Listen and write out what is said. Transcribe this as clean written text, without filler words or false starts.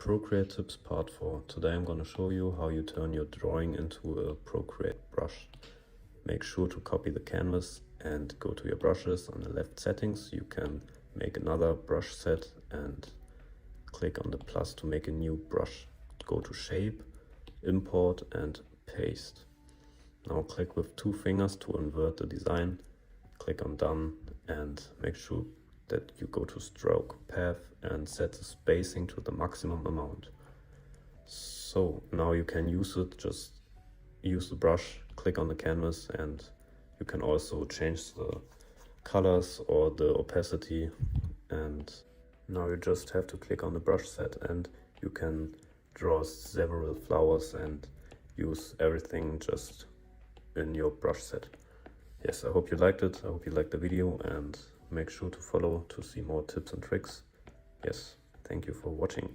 Procreate tips part 4. Today I'm going to show you how you turn your drawing into a Procreate brush. Make sure to copy the canvas and go to your brushes. On the left settings you can make another brush set and click on the plus to make a new brush. Go to shape, import and paste. Now click with 2 fingers to invert the design. Click on done and make sure that you go to stroke path and set the spacing to the maximum amount. So now you can use it, just use the brush, click on the canvas, and you can also change the colors or the opacity. And now you just have to click on the brush set and you can draw several flowers and use everything just in your brush set. Yes, I hope you liked it. I hope you liked the video, and make sure to follow to see more tips and tricks. Yes, thank you for watching.